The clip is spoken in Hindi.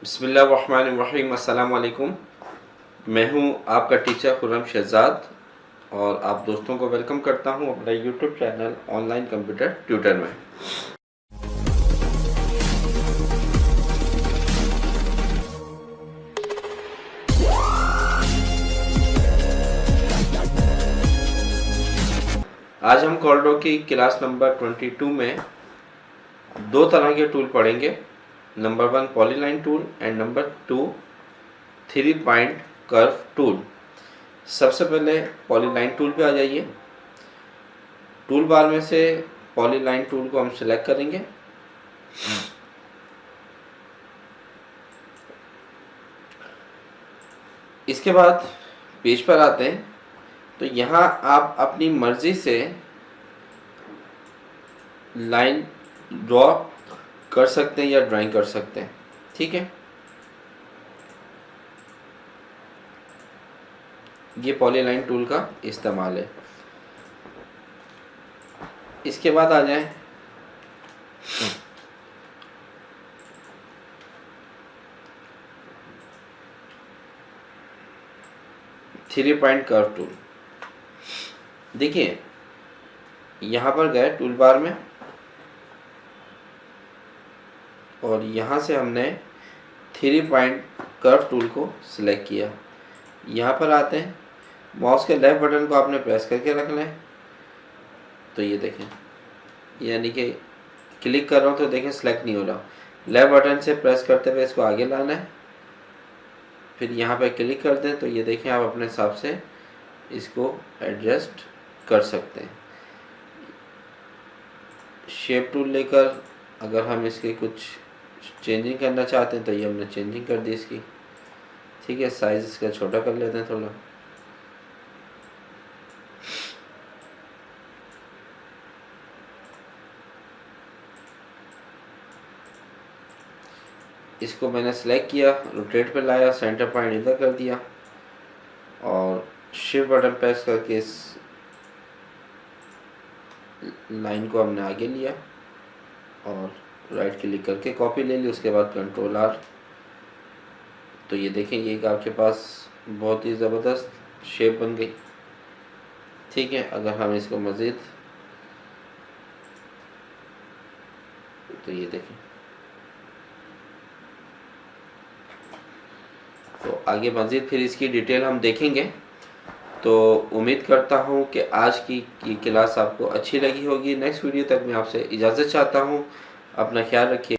बिस्मिल्लाहिर्रहमानिर्रहीम। अस्सलाम वालेकुम। मैं हूं आपका टीचर खुर्रम शहजाद और आप दोस्तों को वेलकम करता हूं अपना YouTube channel online computer tutor में। आज हम कॉर्डो की क्लास नंबर 22 में दो तरह के टूल पढ़ेंगे। Number 1 polyline tool and number 2 three point curve tool. सबसे पहले पॉलीलाइन टूल पे आ जाइए। टूल बार में से पॉलीलाइन टूल को हम सिलेक्ट करेंगे। इसके बाद पेज पर आते हैं तो यहाँ आप अपनी मर्जी से लाइन ड्रॉ कर सकते हैं या ड्राइंग कर सकते हैं। ठीक है, ये पॉलीलाइन टूल का इस्तेमाल है। इसके बाद आ जाएं थ्री पॉइंट कर्व टूल। देखिए यहाँ पर गए टूल बार में और यहाँ से हमने थ्री पॉइंट कर्व टूल को सिलेक्ट किया। यहाँ पर आते हैं, माउस के लेफ्ट बटन को आपने प्रेस करके रख लें। तो ये देखें, यानी कि क्लिक कर रहा हूँ तो देखें सिलेक्ट नहीं हो रहा। लेफ्ट बटन से प्रेस करते हुए इसको आगे लाना है, फिर यहाँ पे क्लिक कर दें तो ये देखें आप अपने हिसाब से इसको एडजस्ट कर सकते हैं। शेप टूल लेकर अगर हम इसके कुछ चेंजिंग करना चाहते हैं तो ये हमने चेंजिंग कर दी इसकी। ठीक है, साइज इसका छोटा कर लेते हैं थोड़ा। इसको मैंने सेलेक्ट किया, रोटेट पे लाया, सेंटर पॉइंट इधर कर दिया और शिफ्ट बटन प्रेस करके इस लाइन को हमने आगे लिया और राइट क्लिक करके कॉपी ले ली। उसके बाद कंट्रोल आर। तो ये देखें, ये आपके पास बहुत ही ज़बरदस्त शेप बन गई। ठीक है, अगर हम इसको मज़ीद तो ये देखें, तो आगे मज़ीद फिर इसकी डिटेल हम देखेंगे। तो उम्मीद करता हूँ कि आज की क्लास आपको अच्छी लगी होगी। नेक्स्ट वीडियो तक मैं आपसे इजाज़त चाहता हूँ। अपना ख्याल रखिए।